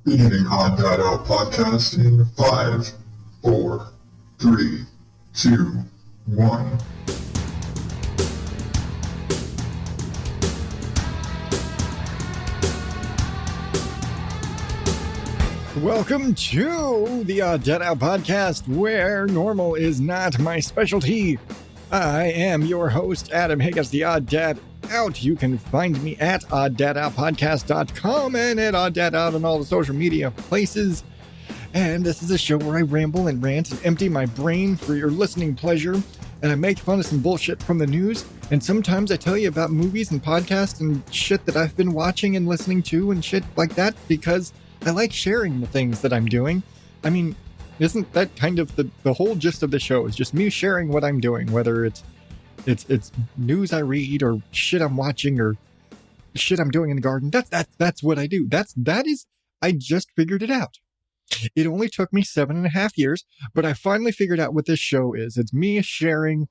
Beginning ODO podcast in 5, 4, 3, 2, 1. Welcome to the ODO podcast, where normal is not my specialty. I am your host, Adam Higgins, the Odd Dad Out. You can find me at oddadoutpodcast.com and at Odd Dad Out on all the social media places. And this is a show where I ramble and rant and empty my brain for your listening pleasure. And I make fun of some bullshit from the news. And sometimes I tell you about movies and podcasts and shit that I've been watching and listening to and shit like that because I like sharing the things that I'm doing. I mean, isn't that kind of the whole gist of the show is just me sharing what I'm doing, whether it's news I read or shit I'm watching or shit I'm doing in the garden. That's what I do. I just figured it out. It only took me 7.5 years, but I finally figured out what this show is. It's me sharing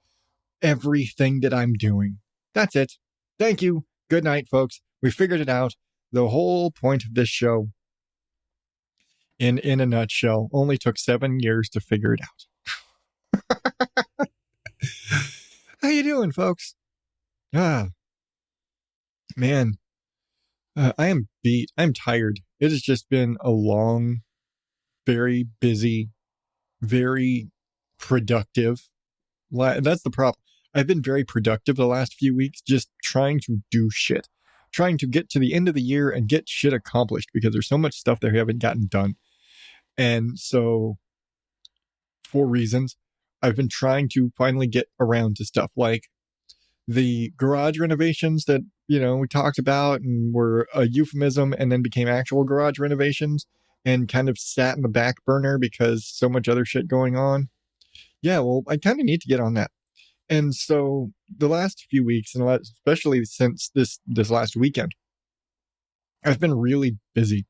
everything that I'm doing. That's it. Thank you. Good night, folks. We figured it out. The whole point of this show, in a nutshell, only took 7 years to figure it out. How you doing, folks? Man, I am beat. I'm tired. It has just been a long, very busy, very productive. That's the problem. I've been very productive the last few weeks, just trying to do shit, trying to get to the end of the year and get shit accomplished because there's so much stuff that I haven't gotten done. And so, for reasons, I've been trying to finally get around to stuff like the garage renovations that, we talked about and were a euphemism and then became actual garage renovations and kind of sat in the back burner because so much other shit going on. Yeah, well, I kind of need to get on that. And so the last few weeks, and especially since this last weekend, I've been really busy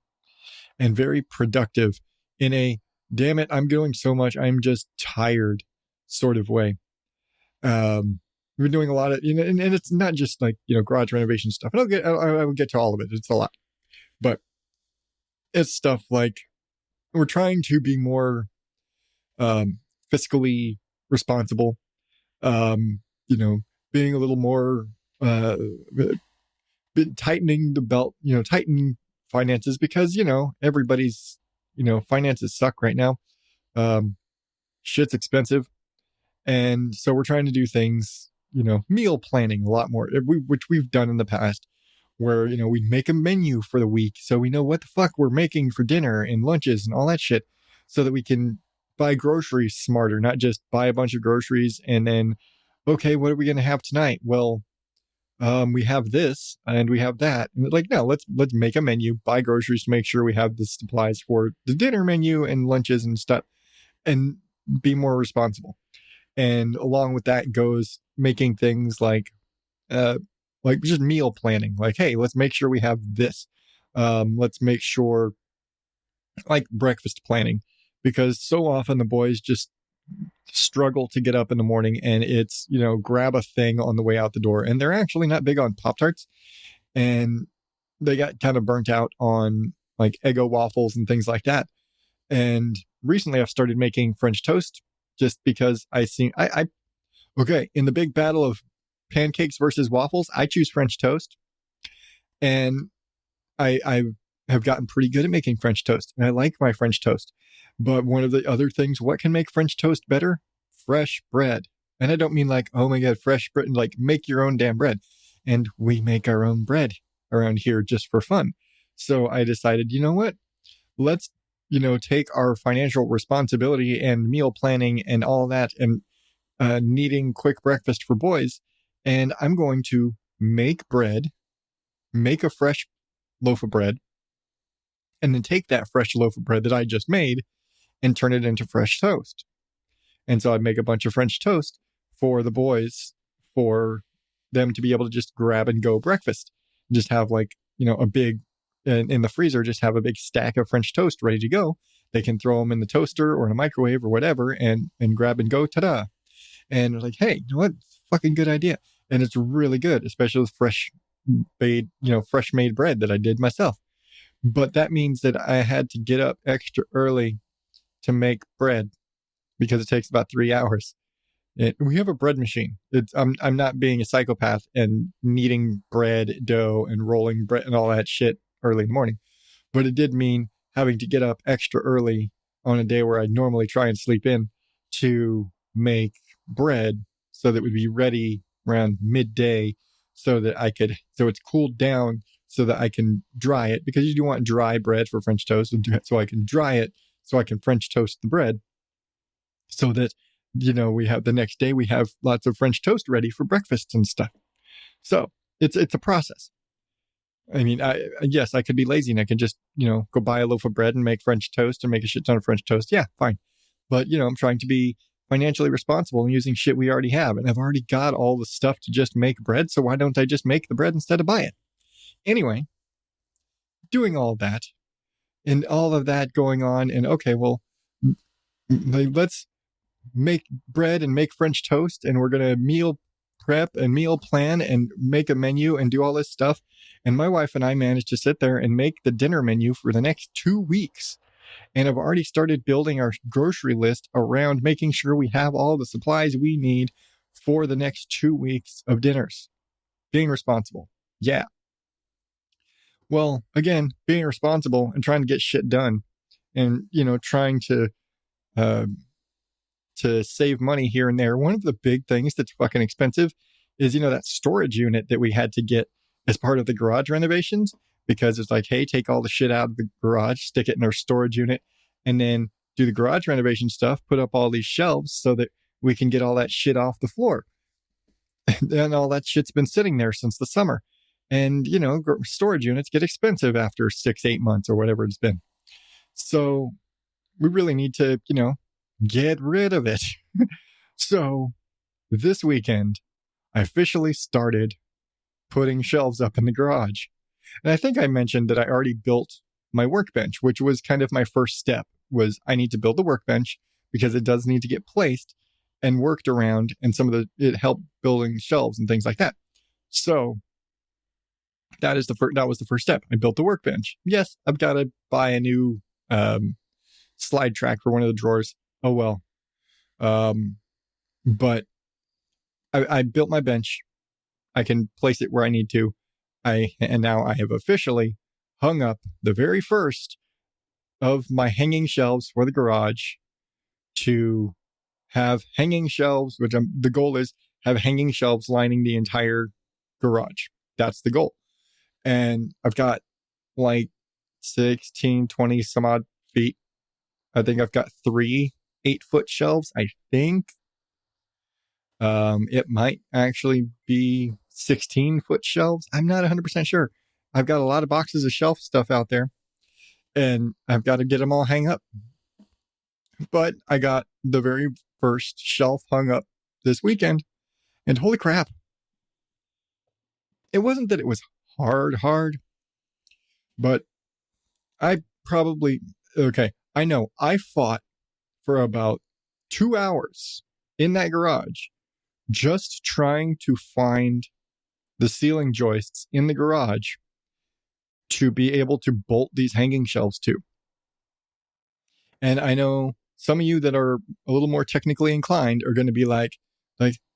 and very productive in a, damn it, I'm doing so much, I'm just tired sort of way. We've been doing a lot of, and it's not just like, garage renovation stuff. And I will get to all of it. It's a lot. But it's stuff like we're trying to be more fiscally responsible, being a little more tightening the belt, tightening finances because, everybody's, finances suck right now. Shit's expensive. And so we're trying to do things, meal planning a lot more, which we've done in the past where, we make a menu for the week. So we know what the fuck we're making for dinner and lunches and all that shit so that we can buy groceries smarter, not just buy a bunch of groceries and then, okay, what are we going to have tonight? Well, we have this and we have that. And like, no, let's make a menu, buy groceries to make sure we have the supplies for the dinner menu and lunches and stuff and be more responsible. And along with that goes making things like just meal planning, like, hey, let's make sure we have this. Let's make sure like breakfast planning, because so often the boys just struggle to get up in the morning and it's, grab a thing on the way out the door. And they're actually not big on Pop-Tarts. And they got kind of burnt out on like Eggo waffles and things like that. And recently I've started making French toast just because okay, in the big battle of pancakes versus waffles, I choose French toast. And I have gotten pretty good at making French toast. And I like my French toast. But one of the other things, what can make French toast better? Fresh bread. And I don't mean like, oh my God, fresh bread, like make your own damn bread. And we make our own bread around here just for fun. So I decided, you know what? Let's, take our financial responsibility and meal planning and all that and needing quick breakfast for boys. And I'm going to make bread, make a fresh loaf of bread, and then take that fresh loaf of bread that I just made and turn it into fresh toast. And so I'd make a bunch of French toast for the boys, for them to be able to just grab and go breakfast. Just have like, a big, in the freezer, just have a big stack of French toast ready to go. They can throw them in the toaster or in a microwave or whatever and grab and go, ta-da. And like, hey, you know what? Fucking good idea. And it's really good, especially with fresh made bread that I did myself. But that means that I had to get up extra early to make bread because it takes about 3 hours. We have a bread machine. I'm not being a psychopath and kneading bread dough and rolling bread and all that shit early in the morning. But it did mean having to get up extra early on a day where I'd normally try and sleep in to make bread so that it would be ready around midday so it's cooled down so that I can dry it, because you do want dry bread for French toast, so I can dry it so I can French toast the bread so that, we have the next day we have lots of French toast ready for breakfast and stuff. So it's a process. I mean, yes, I could be lazy and I could just, go buy a loaf of bread and make French toast and make a shit ton of French toast. Yeah, fine. But, I'm trying to be financially responsible and using shit we already have. And I've already got all the stuff to just make bread. So why don't I just make the bread instead of buy it? Anyway, doing all that and all of that going on. And okay, well, let's make bread and make French toast. And we're going to meal prep and meal plan and make a menu and do all this stuff. And my wife and I managed to sit there and make the dinner menu for the next 2 weeks. And I've already started building our grocery list around making sure we have all the supplies we need for the next 2 weeks of dinners. Being responsible. Yeah. Well, again, being responsible and trying to get shit done and, trying to save money here and there. One of the big things that's fucking expensive is, that storage unit that we had to get as part of the garage renovations, because it's like, hey, take all the shit out of the garage, stick it in our storage unit, and then do the garage renovation stuff, put up all these shelves so that we can get all that shit off the floor. And then all that shit's been sitting there since the summer. And, storage units get expensive after 6-8 months or whatever it's been. So we really need to, get rid of it. So this weekend, I officially started putting shelves up in the garage. And I think I mentioned that I already built my workbench, which was kind of my first step. Was I need to build the workbench because it does need to get placed and worked around, and it helped building shelves and things like that. So that was the first step. I built the workbench. Yes, I've got to buy a new slide track for one of the drawers. Oh well. But I built my bench. I can place it where I need to. And now I have officially hung up the very first of my hanging shelves for the garage to have hanging shelves, the goal is have hanging shelves lining the entire garage. That's the goal. And I've got like 16, 20 some odd feet. I think I've got 3 8-foot shelves, I think. It might actually be 16-foot shelves. I'm not 100% sure. I've got a lot of boxes of shelf stuff out there, and I've got to get them all hung up. But I got the very first shelf hung up this weekend, and holy crap. It wasn't that it was hard, but I know I fought for about 2 hours in that garage just trying to find the ceiling joists in the garage to be able to bolt these hanging shelves to. And I know some of you that are a little more technically inclined are going to be like,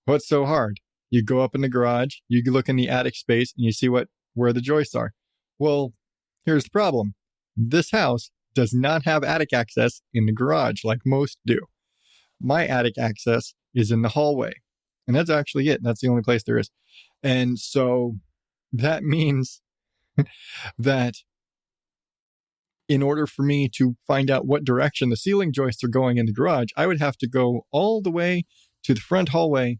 what's so hard? You go up in the garage, you look in the attic space, and you see where the joists are. Well, here's the problem. This house does not have attic access in the garage like most do. My attic access is in the hallway. And that's actually it. That's the only place there is. And so that means that in order for me to find out what direction the ceiling joists are going in the garage, I would have to go all the way to the front hallway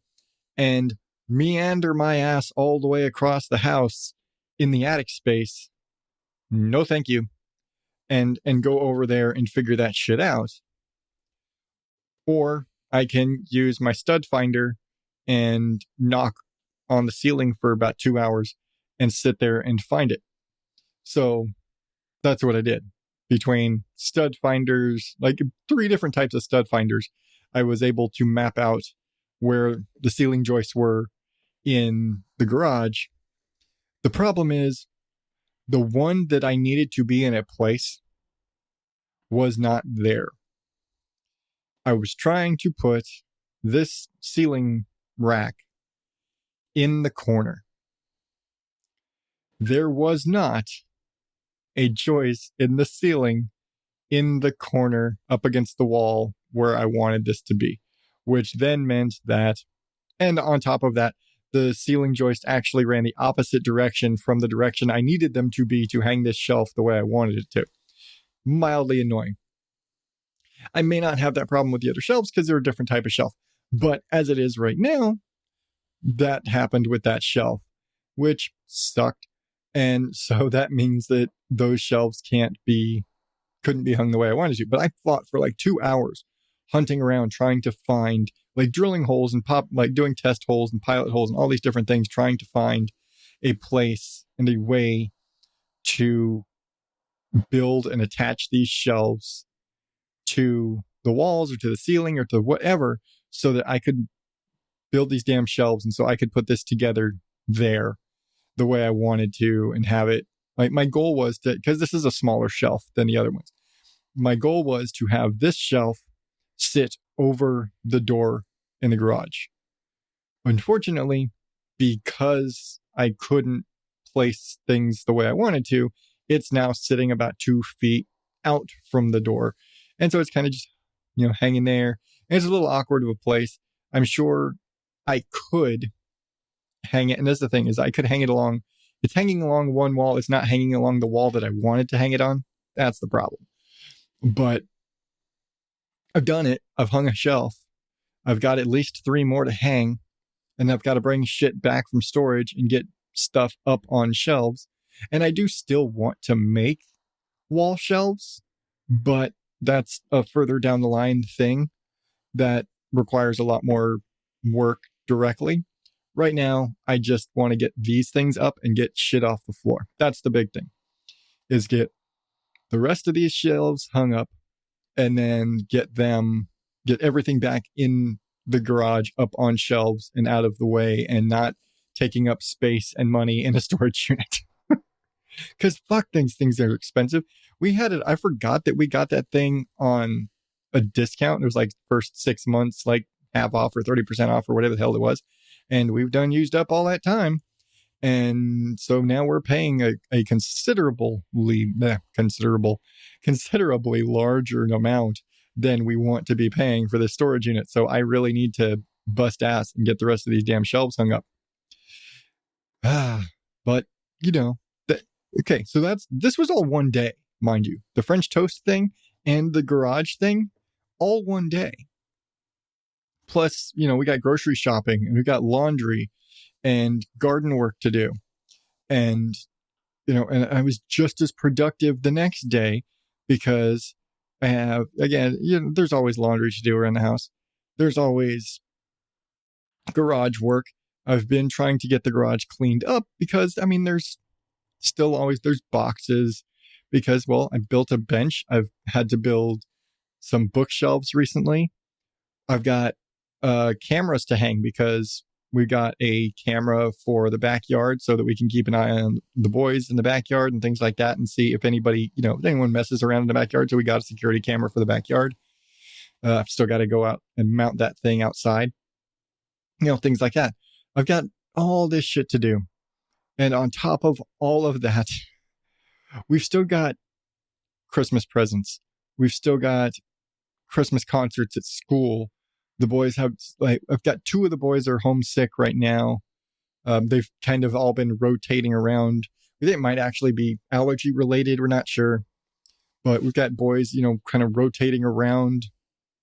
and meander my ass all the way across the house in the attic space. No, thank you. And go over there and figure that shit out. Or I can use my stud finder and knock on the ceiling for about 2 hours and sit there and find it. So that's what I did. Between stud finders, like 3 different types of stud finders, I was able to map out where the ceiling joists were in the garage. The problem is The one that I needed to be in a place was not there. I was trying to put this ceiling rack in the corner. There was not a joist in the ceiling in the corner up against the wall where I wanted this to be, which then meant that, and on top of that, the ceiling joist actually ran the opposite direction from the direction I needed them to be to hang this shelf the way I wanted it to. Mildly annoying. I may not have that problem with the other shelves because they're a different type of shelf, but as it is right now, that happened with that shelf, which sucked. And so that means that those shelves couldn't be hung the way I wanted to. But I fought for like 2 hours hunting around trying to find, like drilling holes and doing test holes and pilot holes and all these different things, trying to find a place and a way to build and attach these shelves to the walls or to the ceiling or to whatever, so that I could build these damn shelves. And so I could put this together there the way I wanted to and have it. Like my goal was to, because this is a smaller shelf than the other ones, my goal was to have this shelf sit over the door in the garage. Unfortunately, because I couldn't place things the way I wanted to, it's now sitting about 2 feet out from the door. And so it's kind of just, hanging there. And it's a little awkward of a place. I'm sure I could hang it. And that's the thing, is I could hang it along. It's hanging along one wall. It's not hanging along the wall that I wanted to hang it on. That's the problem. But I've done it. I've hung a shelf. I've got at least 3 more to hang. And I've got to bring shit back from storage and get stuff up on shelves. And I do still want to make wall shelves, but that's a further down the line thing that requires a lot more work directly. Right now, I just want to get these things up and get shit off the floor. That's the big thing, is get the rest of these shelves hung up and then get everything back in the garage up on shelves and out of the way and not taking up space and money in a storage unit. Because fuck, things are expensive. We had it. I forgot that we got that thing on a discount. It was like first 6 months, like half off or 30% off or whatever the hell it was. And we've used up all that time. And so now we're paying a considerably larger amount than we want to be paying for the storage unit. So I really need to bust ass and get the rest of these damn shelves hung up. But okay, so this was all one day, mind you. The French toast thing and the garage thing, all one day. Plus, we got grocery shopping and we got laundry and garden work to do. And, and I was just as productive the next day because I have, again, there's always laundry to do around the house. There's always garage work. I've been trying to get the garage cleaned up because, there's there's boxes because, well, I built a bench. I've had to build some bookshelves recently. I've got cameras to hang because we got a camera for the backyard so that we can keep an eye on the boys in the backyard and things like that and see if anybody, if anyone messes around in the backyard. So we got a security camera for the backyard. I've still got to go out and mount that thing outside, things like that. I've got all this shit to do. And on top of all of that, we've still got Christmas presents. We've still got Christmas concerts at school. The boys have, I've got 2 of the boys are homesick right now. They've kind of all been rotating around. We think it might actually be allergy related. We're not sure. But we've got boys, kind of rotating around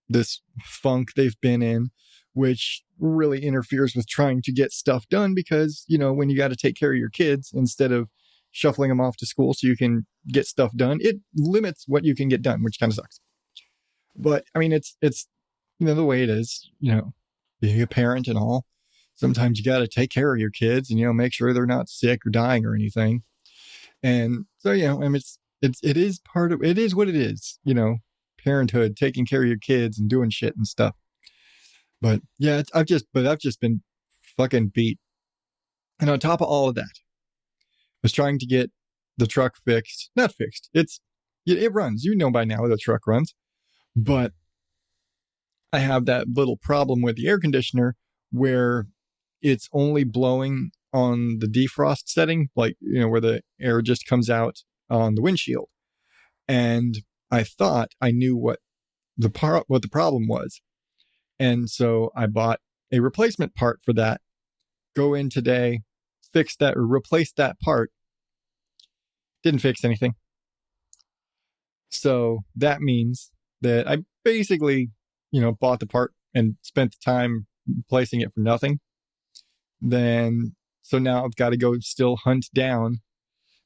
this funk they've been in, which really interferes with trying to get stuff done because, when you got to take care of your kids instead of shuffling them off to school so you can get stuff done, it limits what you can get done, which kind of sucks. But it's the way it is, being a parent and all. Sometimes you got to take care of your kids and, make sure they're not sick or dying or anything. And so, it is what it is, parenthood, taking care of your kids and doing shit and stuff. But yeah, I've just been fucking beat. And on top of all of that, I was trying to get the truck fixed. Not fixed. It runs. You know by now the truck runs. But I have that little problem with the air conditioner where it's only blowing on the defrost setting, like, where the air just comes out on the windshield. And I thought I knew what the problem was. And so I bought a replacement part for that. Go in today, fix that, or replace that part. Didn't fix anything. So that means that I basically, bought the part and spent the time replacing it for nothing. So now I've got to go still hunt down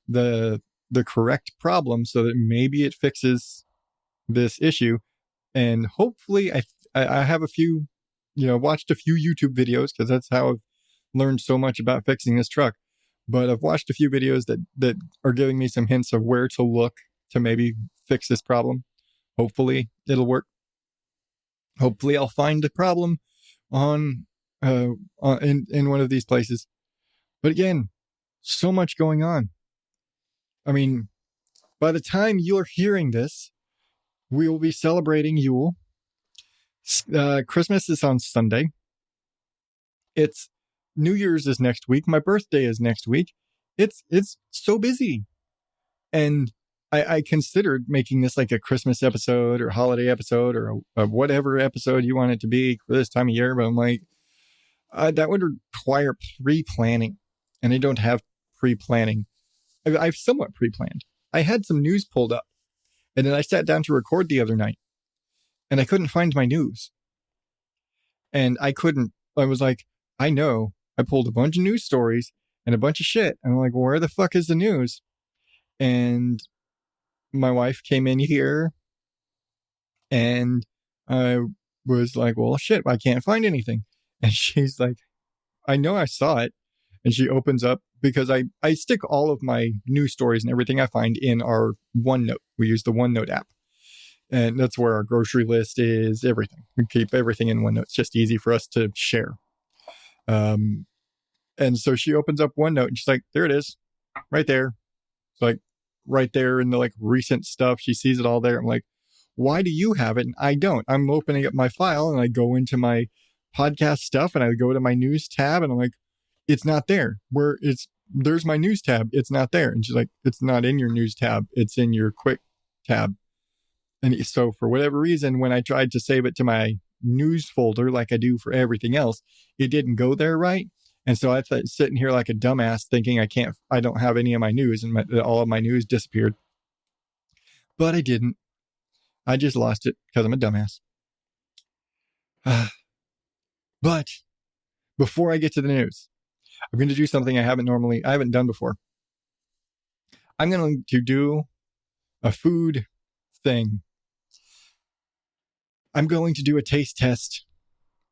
the correct problem so that maybe it fixes this issue. And hopefully I have a few, watched a few YouTube videos, because that's how I've learned so much about fixing this truck. But I've watched a few videos that are giving me some hints of where to look to maybe fix this problem. Hopefully it'll work. Hopefully I'll find the problem in one of these places. But again, so much going on. I mean, by the time you're hearing this, we will be celebrating Yule. Christmas is on Sunday. It's New Year's is next week. My birthday is next week. It's so busy. And I considered making this like a Christmas episode or holiday episode or a whatever episode you want it to be for this time of year. But I'm like, that would require pre-planning. And I don't have pre-planning. I've somewhat pre-planned. I had some news pulled up. And then I sat down to record the other night. And I couldn't find my news. And I was like, I know. I pulled a bunch of news stories and a bunch of shit. And I'm like, well, where the fuck is the news? And my wife came in here and I was like, well, shit, I can't find anything. And she's like, I know I saw it. And she opens up, because I stick all of my news stories and everything I find in our OneNote. We use the OneNote app. And that's where our grocery list is, everything. We keep everything in OneNote. It's just easy for us to share. And so she opens up OneNote and she's like, there it is, right there. It's like right there in the like recent stuff. She sees it all there. I'm like, why do you have it and I don't? I'm opening up my file and I go into my podcast stuff and I go to my news tab and I'm like, it's not there. There's my news tab. It's not there. And she's like, it's not in your news tab. It's in your quick tab. And so for whatever reason, when I tried to save it to my news folder, like I do for everything else, it didn't go there right. And so I thought, sitting here like a dumbass thinking I don't have any of my news, and all of my news disappeared. But I didn't. I just lost it because I'm a dumbass. But before I get to the news, I'm going to do something I haven't done before. I'm going to do a food thing. I'm going to do a taste test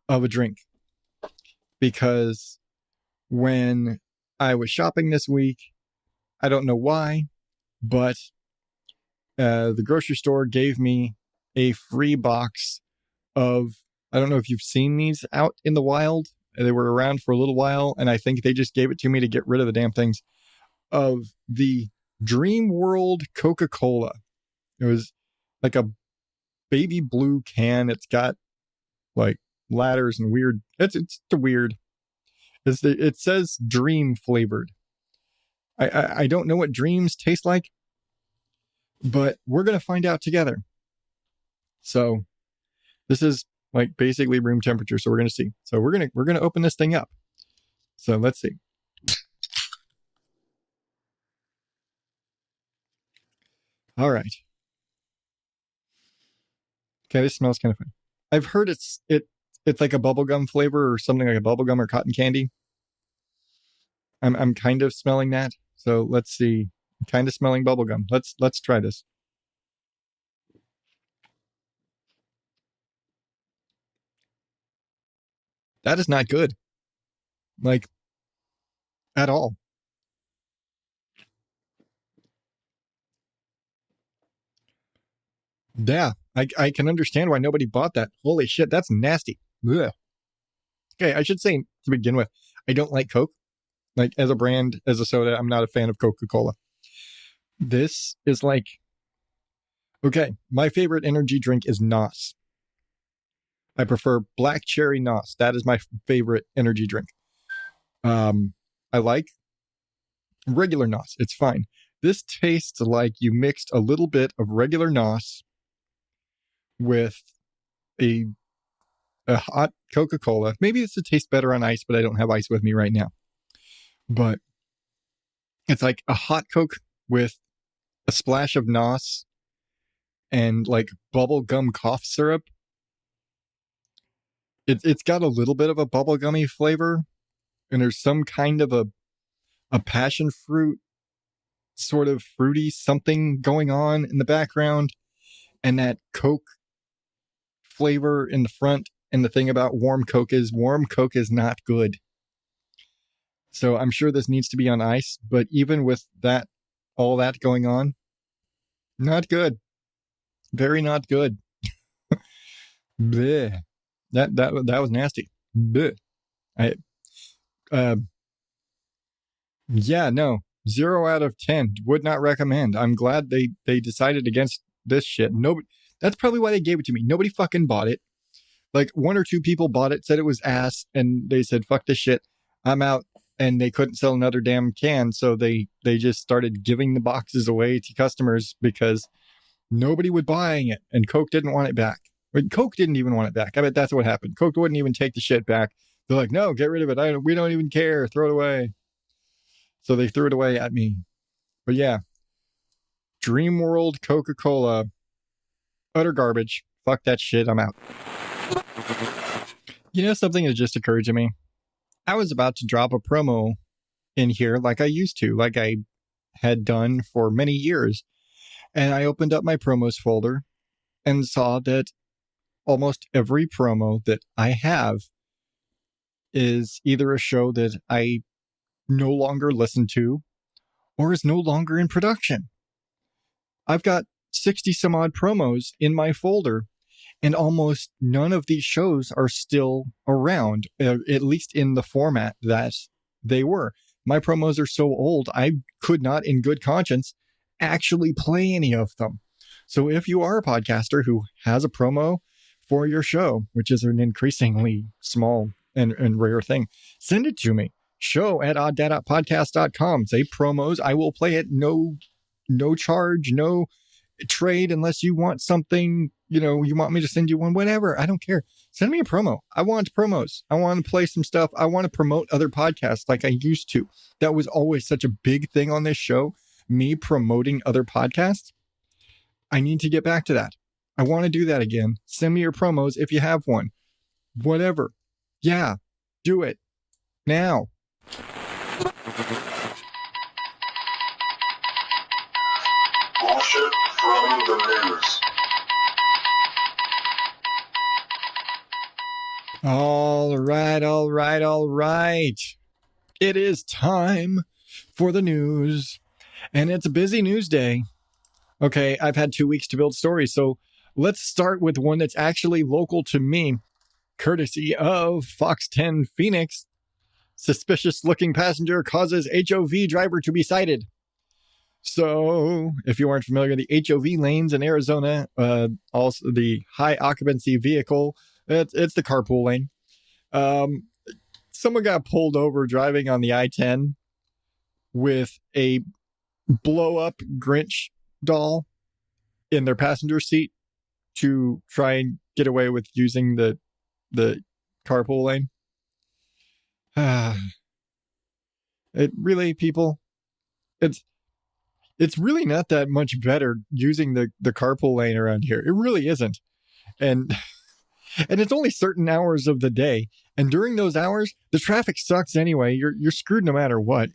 of a drink, because when I was shopping this week, I don't know why, but the grocery store gave me a free box of, I don't know if you've seen these out in the wild. They were around for a little while, and I think they just gave it to me to get rid of the damn things, of the Dream World Coca-Cola. It was like a baby blue can. It's got like ladders and weird. It's weird. It says dream flavored. I don't know what dreams taste like, but we're gonna find out together. So this is like basically room temperature. So we're gonna see. So we're gonna open this thing up. So let's see. All right. Okay, this smells kind of fun. I've heard it's like a bubblegum flavor or something like a bubblegum or cotton candy. I'm kind of smelling that. So let's see. I'm kind of smelling bubblegum. Let's try this. That is not good. Like, at all. Yeah, I can understand why nobody bought that. Holy shit, that's nasty. Ugh. Okay, I should say to begin with, I don't like Coke. Like, as a brand, as a soda, I'm not a fan of Coca-Cola. This is like, okay, my favorite energy drink is NOS. I prefer black cherry NOS. That is my favorite energy drink. I like regular NOS. It's fine. This tastes like you mixed a little bit of regular NOS with a hot Coca-Cola. Maybe this would taste better on ice, but I don't have ice with me right now. But it's like a hot Coke with a splash of NOS and like bubblegum cough syrup. It's got a little bit of a bubblegummy flavor, and there's some kind of a passion fruit sort of fruity something going on in the background, and that Coke flavor in the front. And the thing about warm Coke is not good. So I'm sure this needs to be on ice, but even with that, all that going on, not good. Very not good. Bleh. That was nasty. Bleh. Yeah, no. 0 out of 10. Would not recommend. I'm glad they decided against this shit. Nobody. That's probably why they gave it to me. Nobody fucking bought it. Like 1 or 2 people bought it, said it was ass, and they said, fuck this shit. I'm out. And they couldn't sell another damn can, so they just started giving the boxes away to customers because nobody was buying it, and Coke didn't want it back. But Coke didn't even want it back. I bet that's what happened. Coke wouldn't even take the shit back. They're like, no, get rid of it. We don't even care. Throw it away. So they threw it away at me. But yeah, Dream World Coca-Cola, utter garbage. Fuck that shit. I'm out. You know, something that just occurred to me. I was about to drop a promo in here like I used to, like I had done for many years. And I opened up my promos folder and saw that almost every promo that I have is either a show that I no longer listen to or is no longer in production. I've got 60 some odd promos in my folder, and almost none of these shows are still around, at least in the format that they were. My promos are so old, I could not, in good conscience, actually play any of them. So if you are a podcaster who has a promo for your show, which is an increasingly small and rare thing, send it to me. show@odddadapodcast.com. Say promos. I will play it. No charge, no trade unless you want something, you want me to send you one, whatever. I don't care. Send me a promo. I want promos. I want to play some stuff. I want to promote other podcasts like I used to. That was always such a big thing on this show, me promoting other podcasts. I need to get back to that. I want to do that again. Send me your promos if you have one. Whatever. Yeah, do it now. Bullshit from the news. All right. It is time for the news, and it's a busy news day. Okay, I've had 2 weeks to build stories, so let's start with one that's actually local to me, courtesy of Fox 10 Phoenix. Suspicious-looking passenger causes HOV driver to be cited. So, if you aren't familiar, the HOV lanes in Arizona, also the high occupancy vehicle, it's the carpool lane. Someone got pulled over driving on the I-10 with a blow-up Grinch doll in their passenger seat to try and get away with using the carpool lane. It really, people, it's really not that much better using the carpool lane around here. It really isn't. And it's only certain hours of the day. And during those hours, the traffic sucks anyway. You're screwed no matter what.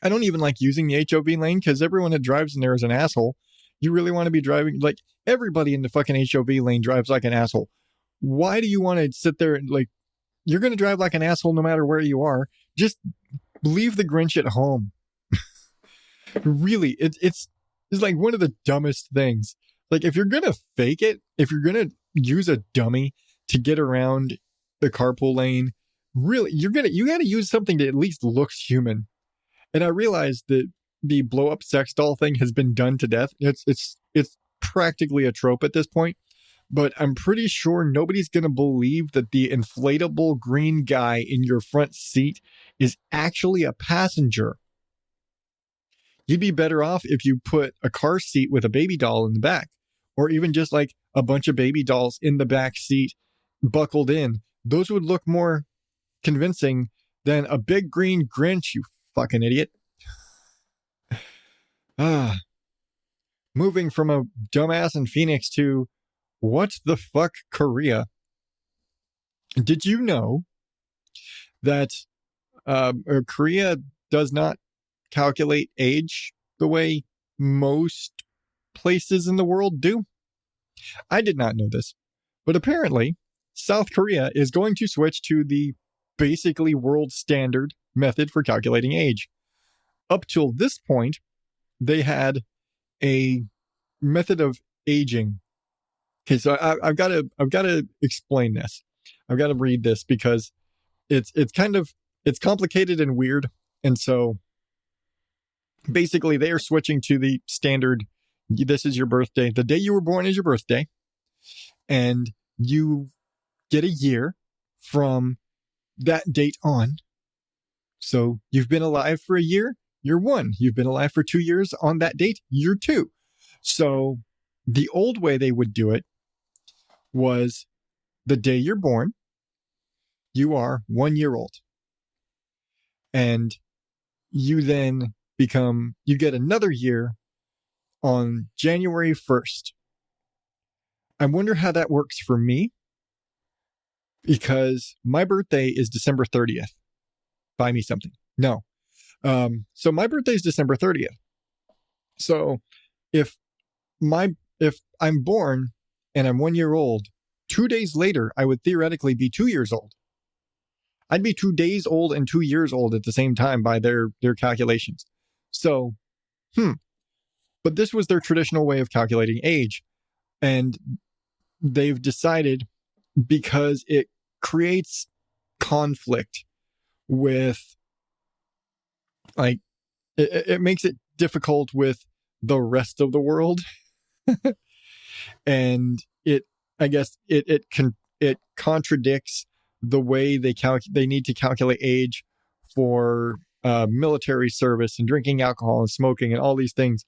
I don't even like using the HOV lane because everyone that drives in there is an asshole. You really want to be driving, like, everybody in the fucking HOV lane drives like an asshole. Why do you want to sit there and, like, you're going to drive like an asshole no matter where you are. Just leave the Grinch at home. Really, it's like one of the dumbest things. Like, if you're going to fake it, if you're going to use a dummy to get around the carpool lane, really, you got to use something that at least looks human. And I realized that the blow up sex doll thing has been done to death. It's practically a trope at this point. But I'm pretty sure nobody's going to believe that the inflatable green guy in your front seat is actually a passenger. You'd be better off if you put a car seat with a baby doll in the back, or even just like a bunch of baby dolls in the back seat buckled in. Those would look more convincing than a big green Grinch, you fucking idiot. Moving from a dumbass in Phoenix to what the fuck, Korea. Did you know that Korea does not calculate age the way most places in the world do? I did not know this, but apparently South Korea is going to switch to the basically world standard method for calculating age. Up till this point, they had a method of aging. Okay, so I've got to explain this. I've got to read this because it's complicated and weird. And so basically they are switching to the standard. This is your birthday. The day you were born is your birthday. And you get a year from that date on. So you've been alive for a year, you're 1. You've been alive for 2 years on that date, you're 2. So the old way they would do it was the day you're born, you are 1 year old. And you then you get another year on January 1st. I wonder how that works for me, because my birthday is December 30th. Buy me something. No. So my birthday is December 30th. So if I'm born and I'm 1 year old, 2 days later, I would theoretically be 2 years old. I'd be 2 days old and 2 years old at the same time by their calculations. So, but this was their traditional way of calculating age. And they've decided, because it creates conflict with, like, it makes it difficult with the rest of the world. And I guess it contradicts the way they need to calculate age for military service and drinking alcohol and smoking and all these things.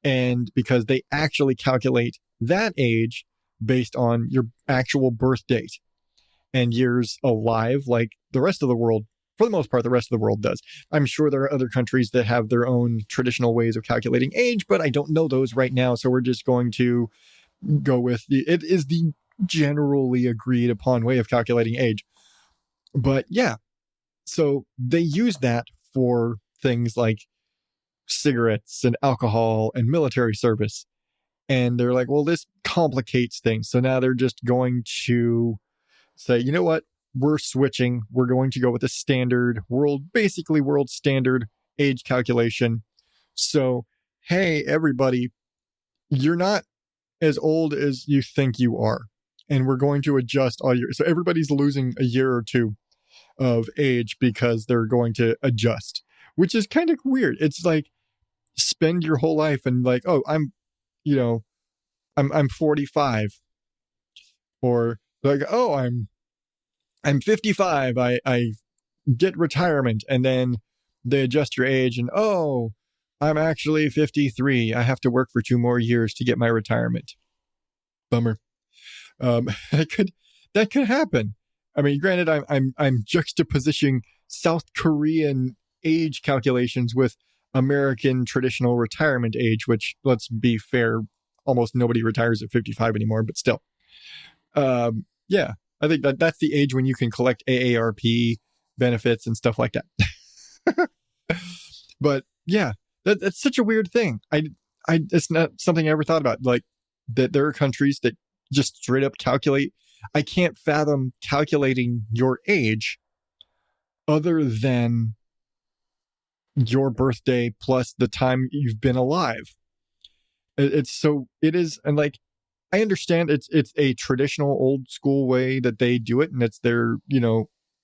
And because they actually calculate that age based on your actual birth date and years alive, like the rest of the world. For the most part, the rest of the world does. I'm sure there are other countries that have their own traditional ways of calculating age, but I don't know those right now. So we're just going to go with it is the generally agreed upon way of calculating age. But yeah, so they use that for things like cigarettes and alcohol and military service. And they're like, well, this complicates things. So now they're just going to say, you know what? We're switching. We're going to go with a standard world standard age calculation. So, hey, everybody, you're not as old as you think you are. And we're going to adjust all year. So everybody's losing a year or two of age because they're going to adjust, which is kind of weird. It's like, spend your whole life and like, oh, I'm 45, or like, oh, I'm 55. I get retirement, and then they adjust your age, and oh, I'm actually 53. I have to work for 2 more years to get my retirement. Bummer. That could happen. I mean, granted, I'm juxtapositioning South Korean age calculations with American traditional retirement age, which, let's be fair, almost nobody retires at 55 anymore, but still. Yeah, I think that's the age when you can collect AARP benefits and stuff like that. But yeah, that's such a weird thing. It's not something I ever thought about. Like, that there are countries that just straight up calculate. I can't fathom calculating your age other than your birthday plus the time you've been alive. It is, and like, I understand it's a traditional old school way that they do it, and it's their,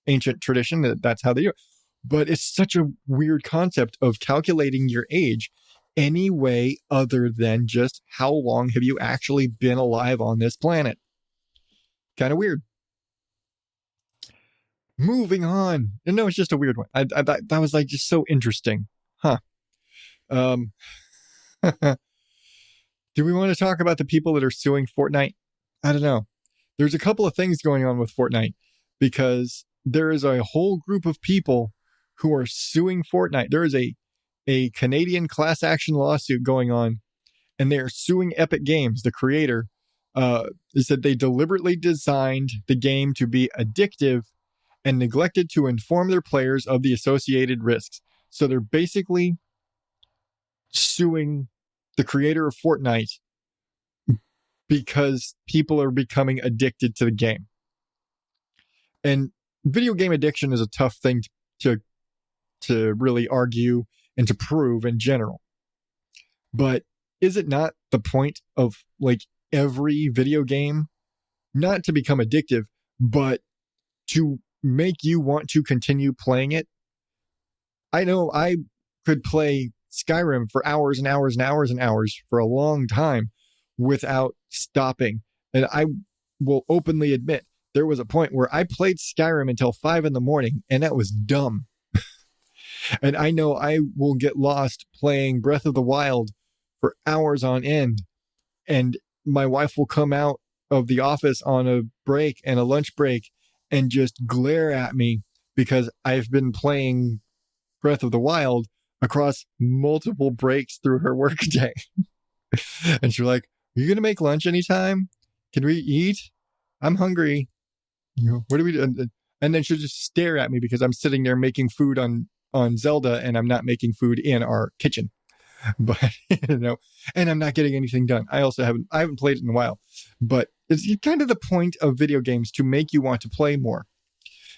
ancient tradition, that's how they do it. But it's such a weird concept of calculating your age any way other than just how long have you actually been alive on this planet. Kind of weird. Moving on. And no, it's just a weird one. I thought that was like just so interesting. Huh. Um, do we want to talk about the people that are suing Fortnite? I don't know. There's a couple of things going on with Fortnite because there is a whole group of people who are suing Fortnite. There is a Canadian class action lawsuit going on, and they are suing Epic Games, the creator. Is that they deliberately designed the game to be addictive and neglected to inform their players of the associated risks. So they're basically suing the creator of Fortnite because people are becoming addicted to the game. And video game addiction is a tough thing to really argue and to prove in general. But is it not the point of like every video game not to become addictive, but to make you want to continue playing it? I know I could play Skyrim for hours and hours and hours and hours for a long time without stopping. And I will openly admit there was a point where I played Skyrim until 5 a.m, and that was dumb. And I know I will get lost playing Breath of the Wild for hours on end. And my wife will come out of the office on a break and a lunch break and just glare at me because I've been playing Breath of the Wild across multiple breaks through her workday. And she's like, "Are you going to make lunch anytime? Can we eat? I'm hungry. What do we do?" And then she'll just stare at me because I'm sitting there making food on Zelda and I'm not making food in our kitchen. But, and I'm not getting anything done. I haven't played it in a while, but it's kind of the point of video games to make you want to play more.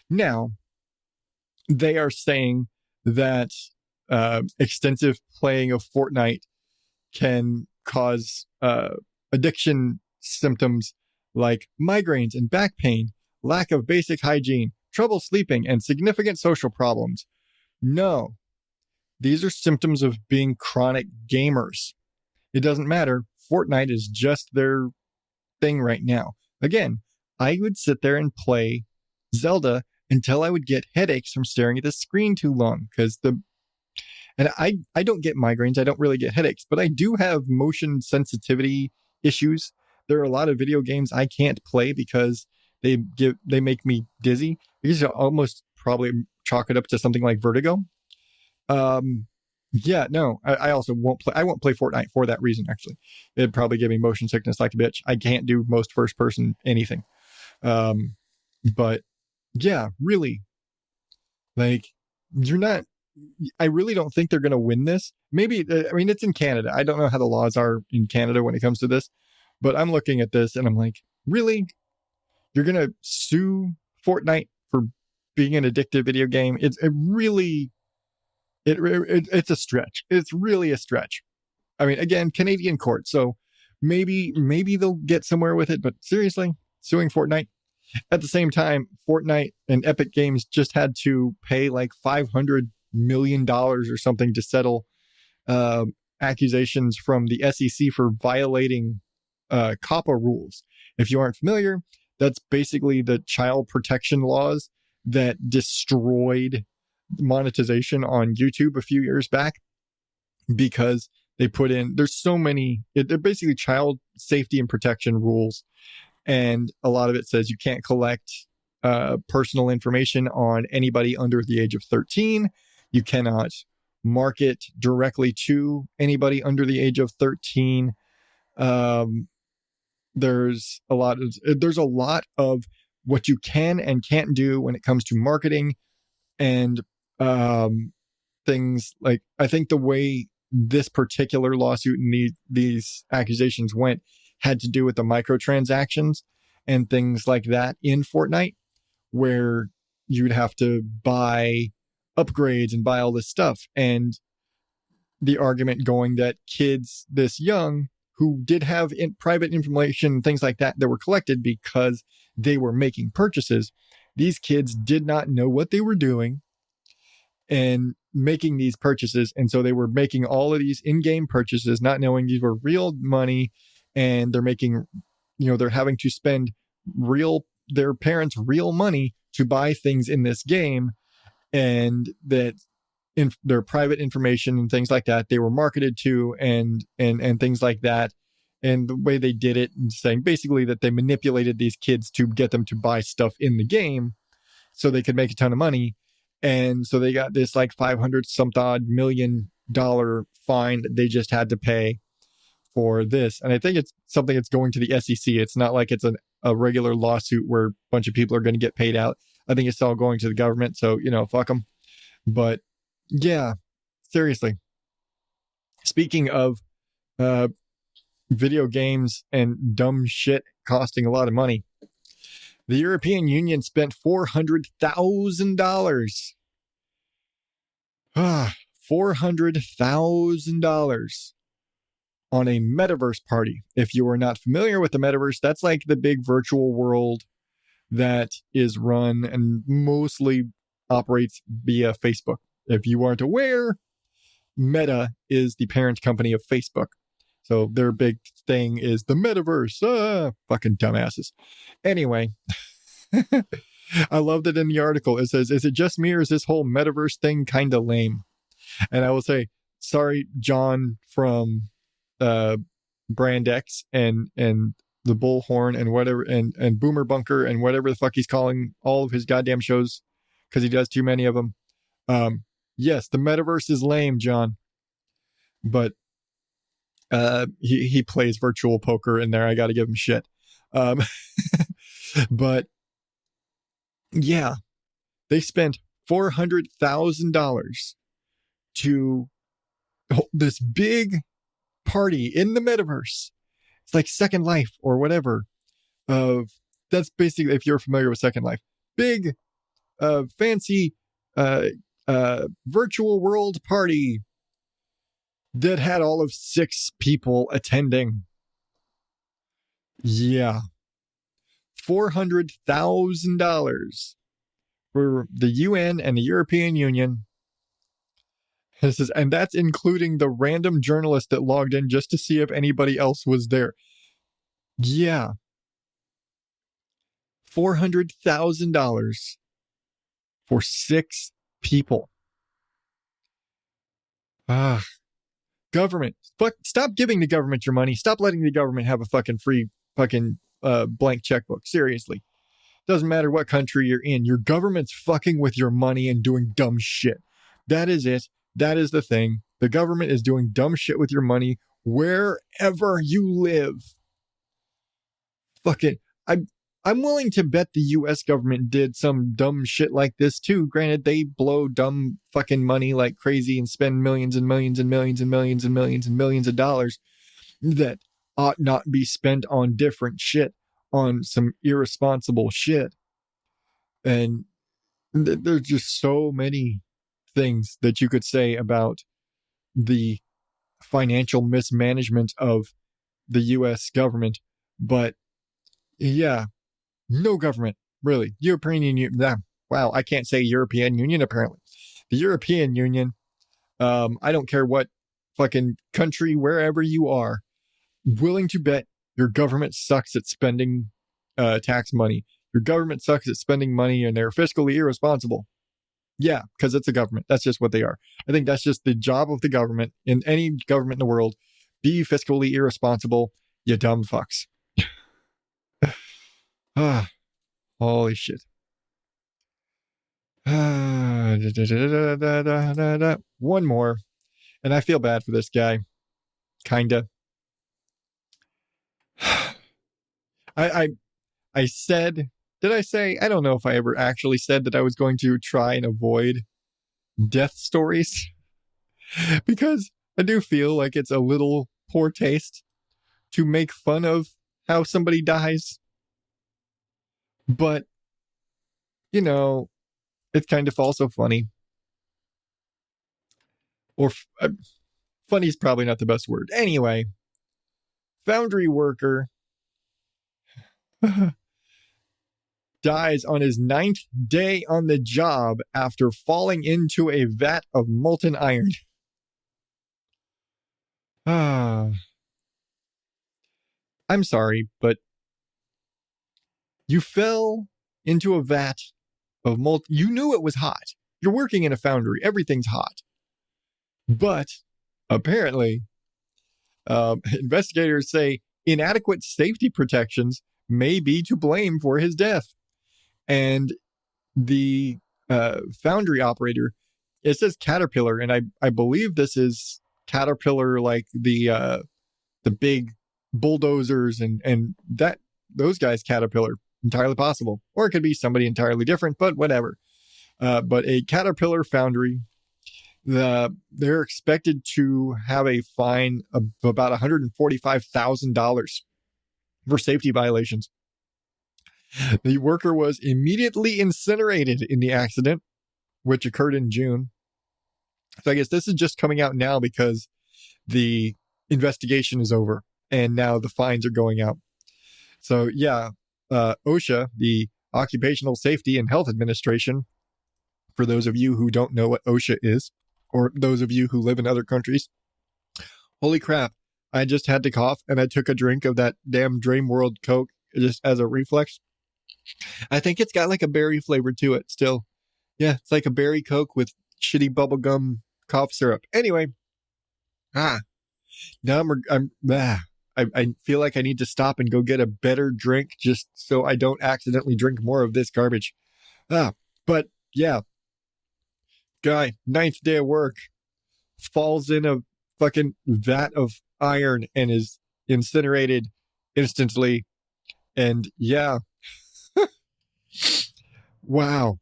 Now, they are saying that extensive playing of Fortnite can cause addiction symptoms like migraines and back pain, lack of basic hygiene, trouble sleeping, and significant social problems. No, these are symptoms of being chronic gamers. It doesn't matter. Fortnite is just their thing right now. Again, I would sit there and play Zelda until I would get headaches from staring at the screen too long and I don't get migraines. I don't really get headaches, but I do have motion sensitivity issues. There are a lot of video games I can't play because they make me dizzy. These are almost probably chalk it up to something like vertigo. Yeah, no, I also won't play. I won't play Fortnite for that reason. Actually, it'd probably give me motion sickness like a bitch. I can't do most first person anything. But yeah, really, like you're not. I really don't think they're going to win this. Maybe, I mean, it's in Canada. I don't know how the laws are in Canada when it comes to this, but I'm looking at this and I'm like, really? You're going to sue Fortnite for being an addictive video game? It's a stretch. It's really a stretch. I mean, again, Canadian court. So maybe they'll get somewhere with it, but seriously, suing Fortnite? At the same time, Fortnite and Epic Games just had to pay like $500 million or something to settle accusations from the SEC for violating COPPA rules. If you aren't familiar, that's basically the child protection laws that destroyed monetization on YouTube a few years back because they put in, there's so many, they're basically child safety and protection rules. And a lot of it says you can't collect personal information on anybody under the age of 13. You cannot market directly to anybody under the age of 13. There's a lot of what you can and can't do when it comes to marketing and things like, I think the way this particular lawsuit and these accusations went had to do with the microtransactions and things like that in Fortnite, where you'd have to buy upgrades and buy all this stuff. And the argument going that kids this young who did have private information, things like that were collected because they were making purchases, these kids did not know what they were doing. and making these purchases. And so they were making all of these in-game purchases, not knowing these were real money, and they're making, they're having to spend their parents' real money to buy things in this game, and that in their private information and things like that, they were marketed to and things like that. And the way they did it, and saying basically that they manipulated these kids to get them to buy stuff in the game so they could make a ton of money. And so they got this like $500 some odd million fine that they just had to pay for this. And I think it's something that's going to the SEC. It's not like it's a regular lawsuit where a bunch of people are going to get paid out. I think it's all going to the government. So, fuck them. But yeah, seriously. Speaking of video games and dumb shit costing a lot of money, the European Union spent $400,000. $400,000 on a metaverse party. If you are not familiar with the metaverse, that's like the big virtual world that is run and mostly operates via Facebook. If you aren't aware, Meta is the parent company of Facebook. So their big thing is the metaverse. Fucking dumbasses. Anyway, I love that in the article it says, is it just me or is this whole metaverse thing kind of lame? And I will say, sorry, John from Brand X and the Bullhorn and whatever, and Boomer Bunker and whatever the fuck he's calling all of his goddamn shows, because he does too many of them. Yes, the metaverse is lame, John. But he plays virtual poker in there. I got to give him shit. But yeah, they spent $400,000 to this big party in the metaverse. It's like Second Life or whatever. That's basically, if you're familiar with Second Life, big, fancy, virtual world party that had all of 6 people attending. Yeah. $400,000 for the UN and the European Union. And that's including the random journalist that logged in just to see if anybody else was there. Yeah. $400,000 for 6 people. Government. Stop giving the government your money. Stop letting the government have a fucking free blank checkbook. Seriously. Doesn't matter what country you're in. Your government's fucking with your money and doing dumb shit. That is it. That is the thing. The government is doing dumb shit with your money wherever you live. Fucking, I'm willing to bet the U.S. government did some dumb shit like this too. Granted, they blow dumb fucking money like crazy and spend millions and millions and millions and millions and millions and millions of dollars that ought not be spent on different shit, on some irresponsible shit. And there's just so many things that you could say about the financial mismanagement of the U.S. government. But yeah, no government, really. European Union. Wow, I can't say European Union, apparently. The European Union, I don't care what fucking country, wherever you are, willing to bet your government sucks at spending tax money. Your government sucks at spending money and they're fiscally irresponsible. Yeah, because it's a government. That's just what they are. I think that's just the job of the government, in any government in the world. Be fiscally irresponsible, you dumb fucks. Holy shit. One more. And I feel bad for this guy. Kinda. I said, did I say? I don't know if I ever actually said that I was going to try and avoid death stories. Because I do feel like it's a little poor taste to make fun of how somebody dies. But, it's kind of also funny. Or funny is probably not the best word. Anyway, foundry worker dies on his 9th day on the job after falling into a vat of molten iron. I'm sorry, but you fell into a vat of molten. You knew it was hot. You're working in a foundry. Everything's hot. But apparently, investigators say inadequate safety protections may be to blame for his death. And the foundry operator, it says Caterpillar, and I believe this is Caterpillar, like the big bulldozers and that those guys Caterpillar, entirely possible, or it could be somebody entirely different, but whatever. But a Caterpillar foundry, they're expected to have a fine of about $145,000 for safety violations. The worker was immediately incinerated in the accident, which occurred in June. So I guess this is just coming out now because the investigation is over and now the fines are going out. So yeah, OSHA, the Occupational Safety and Health Administration, for those of you who don't know what OSHA is, or those of you who live in other countries, holy crap, I just had to cough and I took a drink of that damn Dream World Coke just as a reflex. I think it's got like a berry flavor to it still. Yeah, it's like a berry Coke with shitty bubblegum cough syrup. Anyway, now I feel like I need to stop and go get a better drink just so I don't accidentally drink more of this garbage. But yeah, guy, 9th day of work, falls in a fucking vat of iron and is incinerated instantly. And yeah, wow.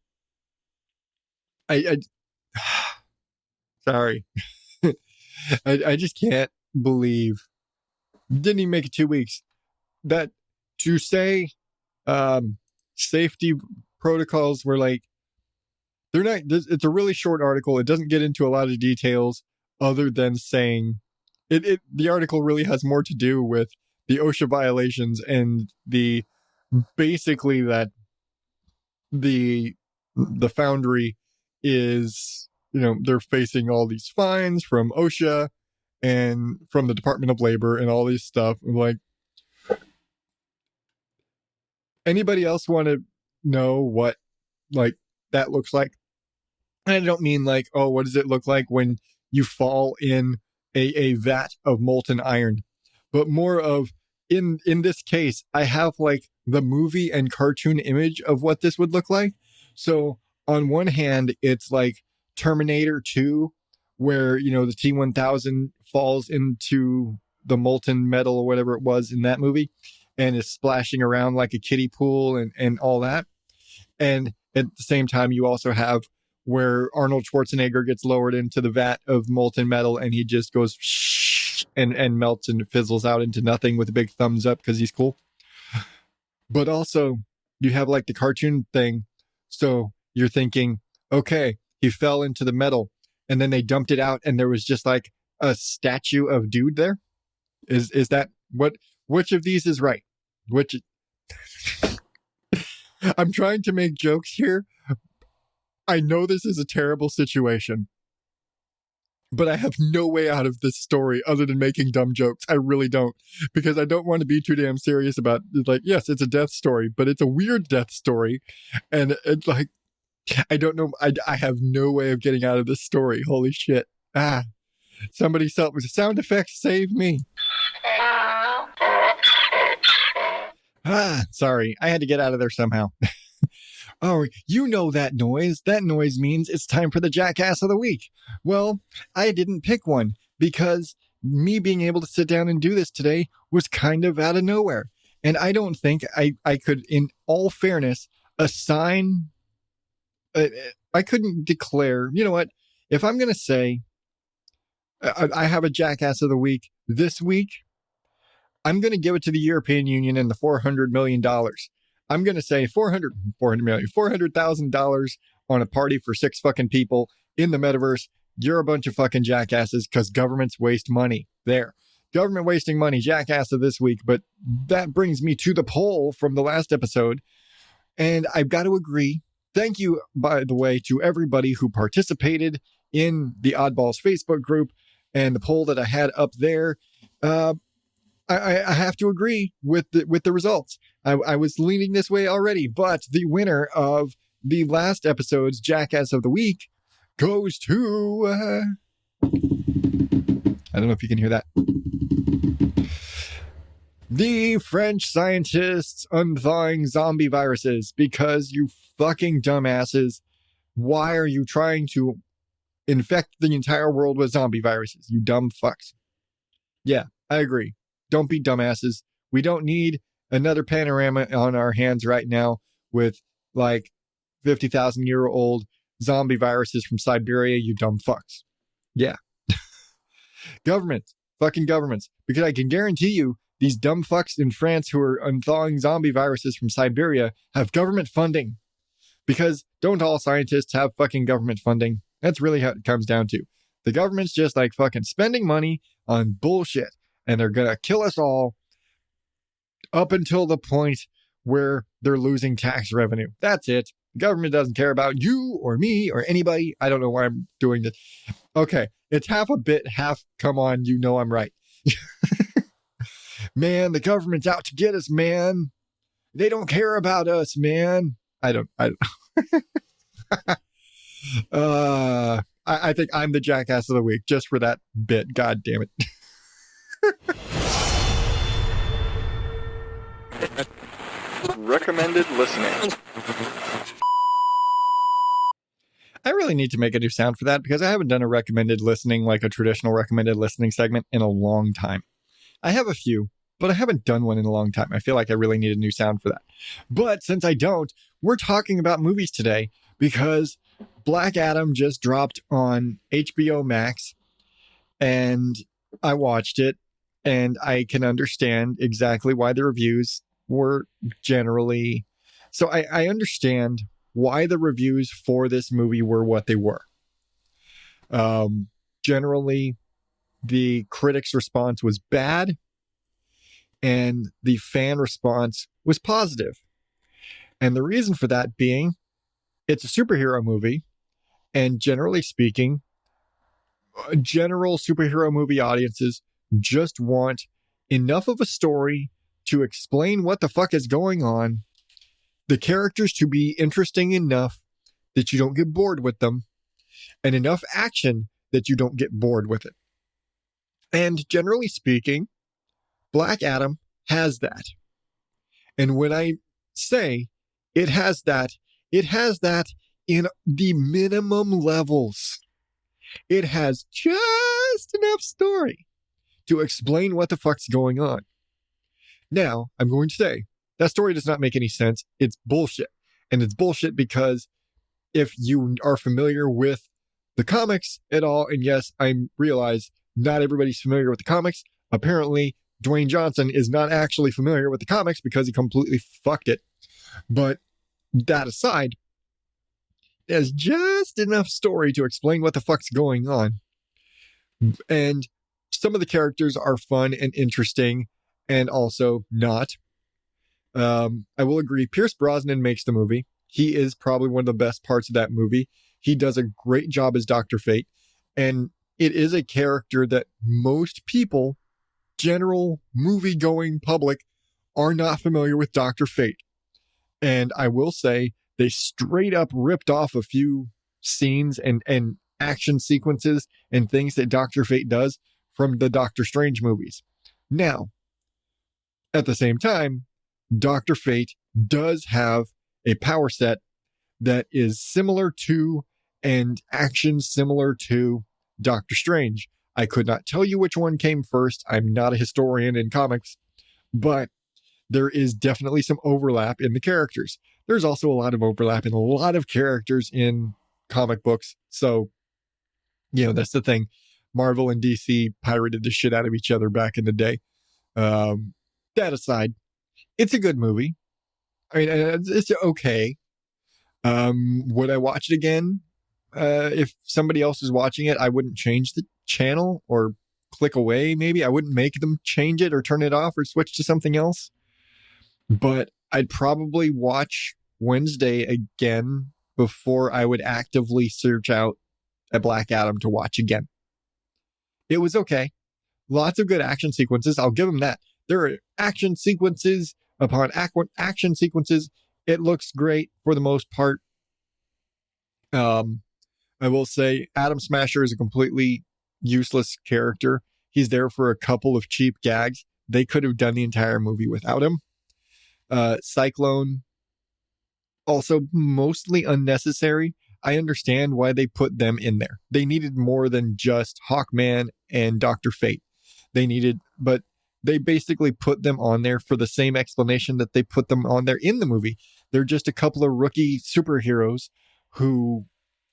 I sorry. I just can't believe. Didn't even make it 2 weeks. That to say safety protocols were like, they're not, it's a really short article. It doesn't get into a lot of details other than saying the article really has more to do with the OSHA violations and the basically that the foundry is, they're facing all these fines from OSHA and from the Department of Labor and all these stuff. Like, anybody else want to know what like that looks like? And I don't mean like, oh, what does it look like when you fall in a vat of molten iron, but more of in this case, I have like the movie and cartoon image of what this would look like. So on one hand, it's like Terminator 2, where, the T-1000 falls into the molten metal or whatever it was in that movie and is splashing around like a kiddie pool and all that. And at the same time, you also have where Arnold Schwarzenegger gets lowered into the vat of molten metal and he just goes and melts and fizzles out into nothing with a big thumbs up because he's cool. But also, you have like the cartoon thing. So you're thinking, okay, he fell into the metal and then they dumped it out and there was just like a statue of dude there. Is that which of these is right? I'm trying to make jokes here. I know this is a terrible situation, but I have no way out of this story other than making dumb jokes. I really don't, because I don't want to be too damn serious about it. Like, yes, it's a death story, but it's a weird death story. And it's like, I don't know. I have no way of getting out of this story. Holy shit. Somebody sound effects save me. Sorry. I had to get out of there somehow. Oh, you know that noise. That noise means it's time for the Jackass of the Week. Well, I didn't pick one because me being able to sit down and do this today was kind of out of nowhere. And I don't think I could, in all fairness, assign... I couldn't declare... You know what? If I'm going to say I have a Jackass of the Week this week, I'm going to give it to the European Union and the $400 million. I'm going to say $400,000 on a party for 6 fucking people in the metaverse. You're a bunch of fucking jackasses because governments waste money. There. Government wasting money, jackass of this week. But that brings me to the poll from the last episode. And I've got to agree. Thank you, by the way, to everybody who participated in the Oddballs Facebook group and the poll that I had up there. I have to agree with the results. I was leaning this way already, but the winner of the last episode's Jackass of the Week goes to... I don't know if you can hear that. The French scientists unthawing zombie viruses, because you fucking dumbasses, why are you trying to infect the entire world with zombie viruses? You dumb fucks. Yeah, I agree. Don't be dumbasses. We don't need another panorama on our hands right now with like 50,000-year-old zombie viruses from Siberia, you dumb fucks. Yeah. Governments. Fucking governments. Because I can guarantee you, these dumb fucks in France who are unthawing zombie viruses from Siberia have government funding. Because don't all scientists have fucking government funding? That's really how it comes down to. The government's just like fucking spending money on bullshit. And they're going to kill us all up until the point where they're losing tax revenue. That's it. The government doesn't care about you or me or anybody. I don't know why I'm doing this. Okay, it's half a bit, half, come on, you know I'm right. Man, the government's out to get us, man. They don't care about us, man. I don't. I think I'm the jackass of the week just for that bit. God damn it. Recommended listening. I really need to make a new sound for that because I haven't done a recommended listening, like a traditional recommended listening segment, in a long time. I have a few, but I haven't done one in a long time. I feel like I really need a new sound for that. But since I don't, we're talking about movies today because Black Adam just dropped on HBO Max and I watched it and I can understand exactly why the reviews were generally... So I understand why the reviews for this movie were what they were. Generally, the critics' response was bad, and the fan response was positive. And the reason for that being, it's a superhero movie, and generally speaking, general superhero movie audiences just want enough of a story to explain what the fuck is going on, the characters to be interesting enough that you don't get bored with them, and enough action that you don't get bored with it. And generally speaking, Black Adam has that. And when I say it has that in the minimum levels. It has just enough story to explain what the fuck's going on. Now, I'm going to say, that story does not make any sense. It's bullshit. And it's bullshit because if you are familiar with the comics at all, and yes, I realize not everybody's familiar with the comics. Apparently, Dwayne Johnson is not actually familiar with the comics because he completely fucked it. But that aside, there's just enough story to explain what the fuck's going on. And some of the characters are fun and interesting and also not. I will agree. Pierce Brosnan makes the movie. He is probably one of the best parts of that movie. He does a great job as Dr. Fate. And it is a character that most people, general movie-going public, are not familiar with Dr. Fate. And I will say, they straight up ripped off a few scenes and action sequences and things that Dr. Fate does from the Doctor Strange movies. Now, at the same time, Dr. Fate does have a power set that is similar to and action similar to Doctor Strange. I could not tell you which one came first. I'm not a historian in comics, but there is definitely some overlap in the characters. There's also a lot of overlap in a lot of characters in comic books. So, you know, that's the thing. Marvel and DC pirated the shit out of each other back in the day. That aside, it's a good movie. I mean, it's okay. Would I watch it again? If somebody else is watching it, I wouldn't change the channel or click away. Maybe I wouldn't make them change it or turn it off or switch to something else. But I'd probably watch Wednesday again before I would actively search out a Black Adam to watch again. It was okay. Lots of good action sequences. I'll give them that. There are action sequences upon action sequences. It looks great for the most part. I will say Adam Smasher is a completely useless character. He's there for a couple of cheap gags. They could have done the entire movie without him. Cyclone, also mostly unnecessary. I understand why they put them in there. They needed more than just Hawkman and Dr. Fate. But they basically put them on there for the same explanation that they put them on there in the movie. They're just a couple of rookie superheroes who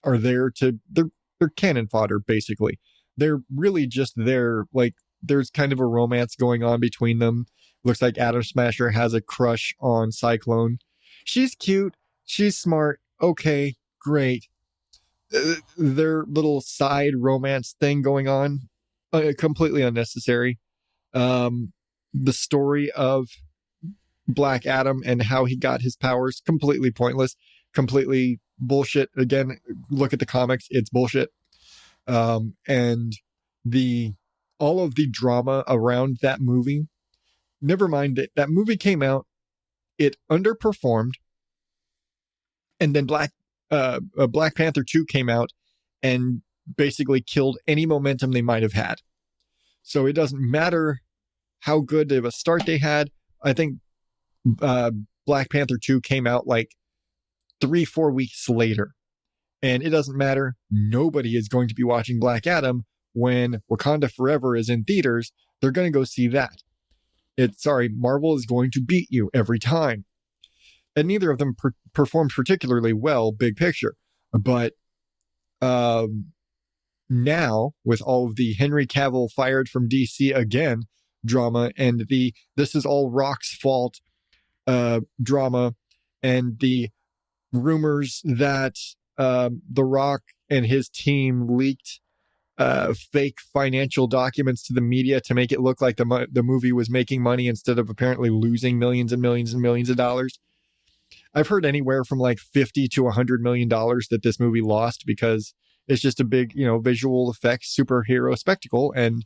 are there they're cannon fodder, basically. They're really just there, like, there's kind of a romance going on between them. Looks like Adam Smasher has a crush on Cyclone. She's cute. She's smart. Okay, great. Their little side romance thing going on, completely unnecessary. The story of Black Adam and how he got his powers, completely pointless, completely bullshit. Again, look at the comics. It's bullshit. And all of the drama around that movie, never mind that movie came out, it underperformed, and then Black Panther 2 came out and basically killed any momentum they might have had. So it doesn't matter how good of a start they had. I think Black Panther 2 came out like 3-4 weeks later. And it doesn't matter. Nobody is going to be watching Black Adam when Wakanda Forever is in theaters. They're going to go see that. Marvel is going to beat you every time. And neither of them performed particularly well, big picture. But now, with all of the Henry Cavill fired from DC again drama, and this is all Rock's fault drama, and the rumors that The Rock and his team leaked fake financial documents to the media to make it look like the movie was making money instead of apparently losing millions and millions and millions of dollars. I've heard anywhere from like $50 to $100 million that this movie lost because it's just a big, visual effects superhero spectacle, and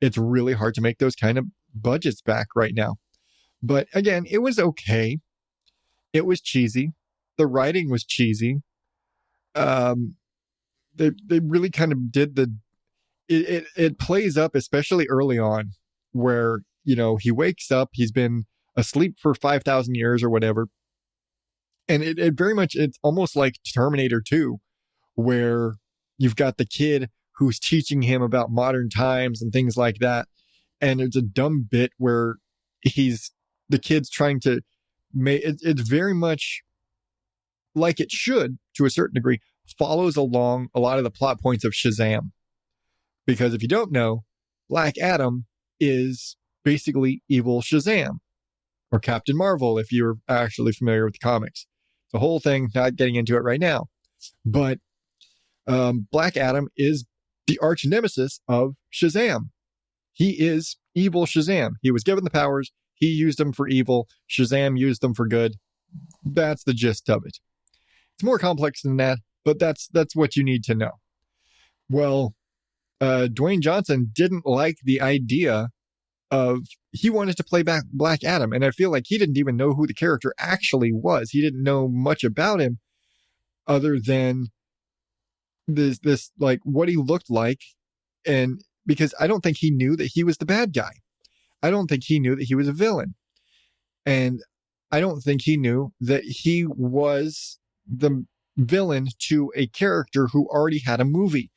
it's really hard to make those kind of budgets back right now. But again, it was okay. It was cheesy. The writing was cheesy. They really kind of did it plays up, especially early on, where, he wakes up, he's been asleep for 5,000 years or whatever. And it very much, it's almost like Terminator 2, where you've got the kid who's teaching him about modern times and things like that. And it's a dumb bit where the kid's trying to make it's very much like it should, to a certain degree, follows along a lot of the plot points of Shazam. Because if you don't know, Black Adam is basically evil Shazam, or Captain Marvel, if you're actually familiar with the comics. The whole thing, not getting into it right now. But Black Adam is the arch nemesis of Shazam. He is evil Shazam. He was given the powers. He used them for evil. Shazam used them for good. That's the gist of it. It's more complex than that, but that's what you need to know. Well, Dwayne Johnson didn't like the idea he wanted to play back Black Adam, and I feel like he didn't even know who the character actually was. He didn't know much about him other than this like what he looked like, and because I don't think he knew that he was the bad guy. I don't think he knew that he was a villain, and I don't think he knew that he was the villain to a character who already had a movie,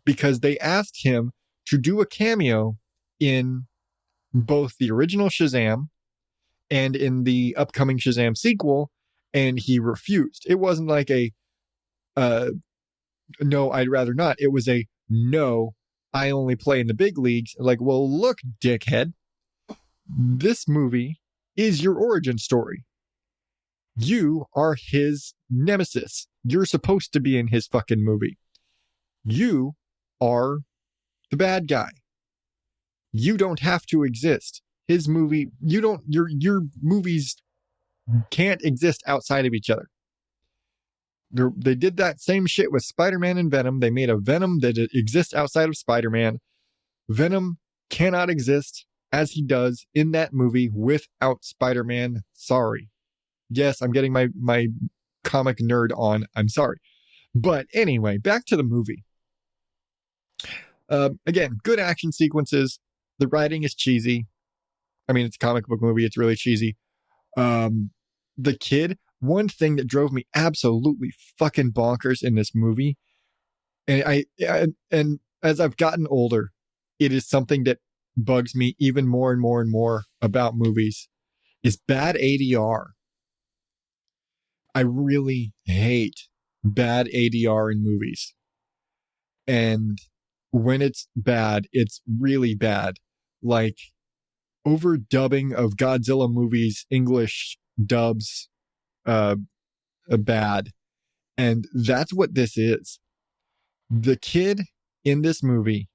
because they asked him to do a cameo in both the original Shazam and in the upcoming Shazam sequel, and he refused. It wasn't like a no, I'd rather not. It was a no, I only play in the big leagues. Like, well, look, dickhead, this movie is your origin story. You are his nemesis. You're supposed to be in his fucking movie. You are the bad guy. You don't have to exist. His movie, your movies can't exist outside of each other. They did that same shit with Spider-Man and Venom. They made a Venom that exists outside of Spider-Man. Venom cannot exist as he does in that movie without Spider-Man. Sorry. Yes, I'm getting my comic nerd on. I'm sorry. But anyway, back to the movie. Again, good action sequences. The writing is cheesy. I mean, it's a comic book movie. It's really cheesy. The kid, one thing that drove me absolutely fucking bonkers in this movie, and and as I've gotten older, it is something that bugs me even more and more and more about movies, is bad ADR. I really hate bad ADR in movies. And when it's bad, it's really bad. Like overdubbing of Godzilla movies, English dubs, bad. And that's what this is. The kid in this movie,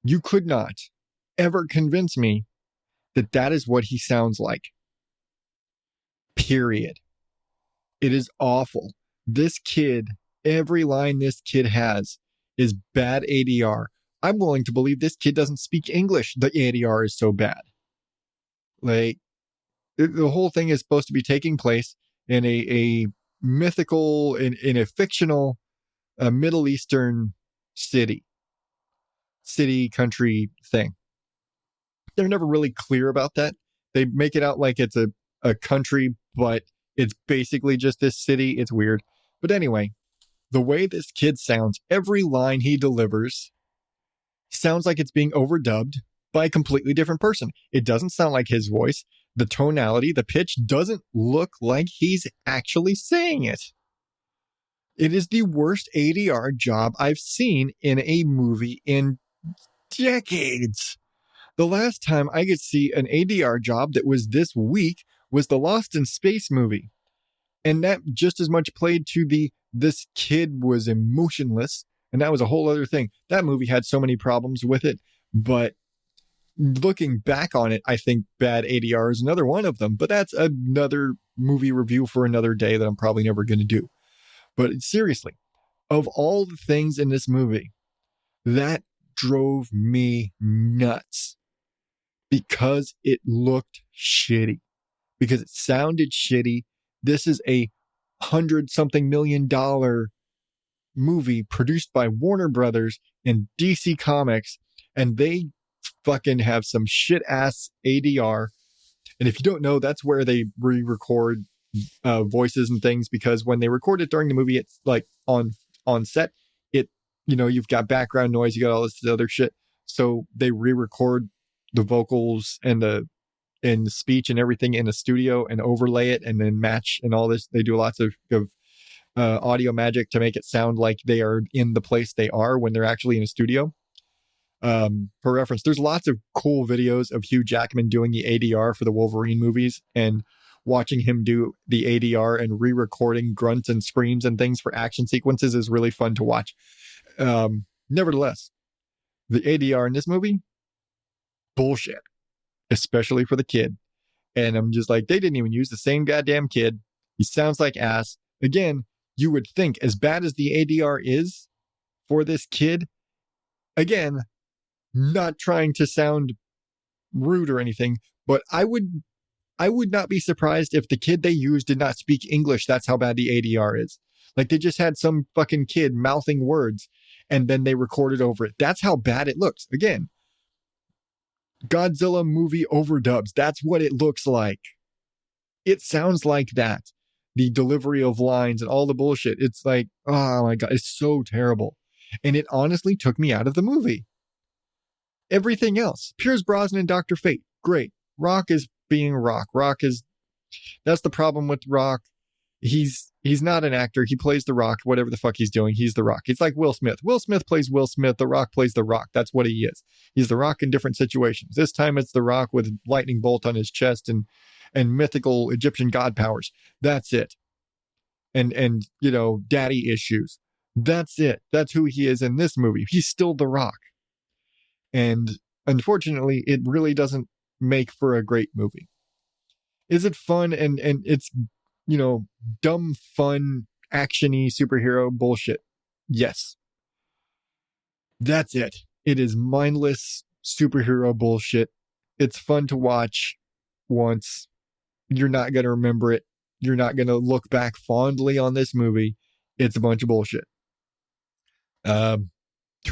you could not ever convince me that that is what he sounds like. Period. It is awful. This kid, every line this kid has is bad ADR. I'm willing to believe this kid doesn't speak English. The ADR is so bad. Like, the whole thing is supposed to be taking place in a mythical, in a fictional Middle Eastern city, country thing. They're never really clear about that. They make it out like it's a country, but it's basically just this city. It's weird. But anyway, the way this kid sounds, every line he delivers sounds like it's being overdubbed by a completely different person. It doesn't sound like his voice. The tonality, the pitch doesn't look like he's actually saying it. It is the worst ADR job I've seen in a movie in decades. The last time I could see an ADR job that was this weak was the Lost in Space movie. And that just as much played to this kid was emotionless. And that was a whole other thing. That movie had so many problems with it. But looking back on it, I think bad ADR is another one of them. But that's another movie review for another day that I'm probably never going to do. But seriously, of all the things in this movie, that drove me nuts because it looked shitty, because it sounded shitty. This is a $100-something million movie produced by Warner Brothers and DC Comics, and they fucking have some shit ass ADR. And if you don't know, that's where they re-record voices and things, because when they record it during the movie, it's like on set, you've got background noise, you got all this other shit. So they re-record the vocals and the speech and everything in a studio and overlay it and then match and all this. They do lots of audio magic to make it sound like they are in the place they are when they're actually in a studio. For reference, there's lots of cool videos of Hugh Jackman doing the ADR for the Wolverine movies, and watching him do the ADR and re-recording grunts and screams and things for action sequences is really fun to watch. Nevertheless, the ADR in this movie, bullshit, especially for the kid. And I'm just like, they didn't even use the same goddamn kid. He sounds like ass. Again, you would think, as bad as the ADR is for this kid, again, not trying to sound rude or anything, but I would not be surprised if the kid they used did not speak English. That's how bad the ADR is. Like, they just had some fucking kid mouthing words and then they recorded over it. That's how bad it looks. Again, Godzilla movie overdubs. That's what it looks like. It sounds like that. The delivery of lines and all the bullshit. It's like, oh my God, it's so terrible. And it honestly took me out of the movie. Everything else, Pierce Brosnan and Dr. Fate, great. Rock is being Rock. That's the problem with Rock. He's not an actor. He plays the Rock, whatever the fuck he's doing. He's the Rock. It's like Will Smith. Will Smith plays Will Smith. The Rock plays the Rock. That's what he is. He's the Rock in different situations. This time it's the Rock with lightning bolt on his chest and mythical Egyptian god powers. That's it. And daddy issues. That's it. That's who he is in this movie. He's still the Rock. And unfortunately, it really doesn't make for a great movie. Is it fun? And it's, dumb, fun action-y superhero bullshit. Yes. That's it. It is mindless superhero bullshit. It's fun to watch once. You're not going to remember it. You're not going to look back fondly on this movie. It's a bunch of bullshit. 2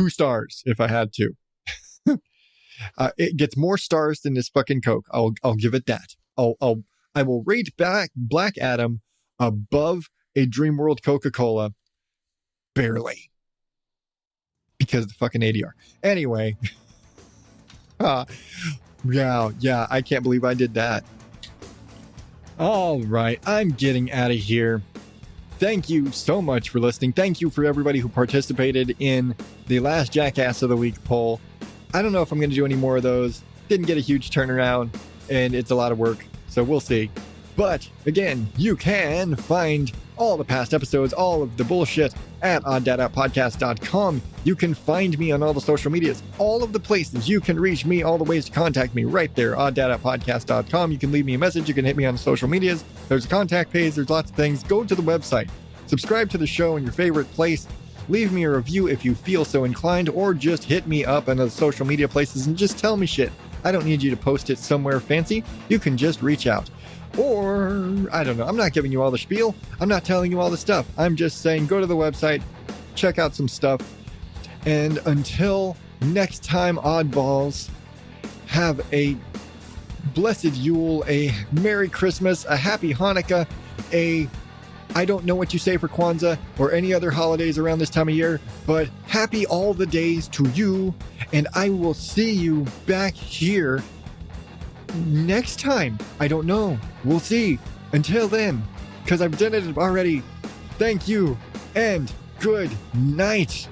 stars if I had to. It gets more stars than this fucking Coke. I'll give it that. I will rate Black Adam above a Dreamworld Coca-Cola barely because of the fucking ADR. Anyway, yeah, I can't believe I did that. All right, I'm getting out of here. Thank you so much for listening. Thank you for everybody who participated in the last Jackass of the Week poll. I don't know if I'm going to do any more of those. Didn't get a huge turnaround, and it's a lot of work, so we'll see. But again, you can find all the past episodes, all of the bullshit at odddadoutpodcast.com. You can find me on all the social medias, all of the places you can reach me, all the ways to contact me right there, odddadoutpodcast.com. You can leave me a message. You can hit me on the social medias. There's a contact page. There's lots of things. Go to the website. Subscribe to the show in your favorite place. Leave me a review if you feel so inclined, or just hit me up on the social media places and just tell me shit. I don't need you to post it somewhere fancy. You can just reach out. Or, I don't know, I'm not giving you all the spiel. I'm not telling you all the stuff. I'm just saying go to the website, check out some stuff. And until next time, oddballs, have a blessed Yule, a Merry Christmas, a Happy Hanukkah, I don't know what you say for Kwanzaa or any other holidays around this time of year, but happy all the days to you. And I will see you back here next time. I don't know. We'll see. Until then, because I've done it already, thank you and good night.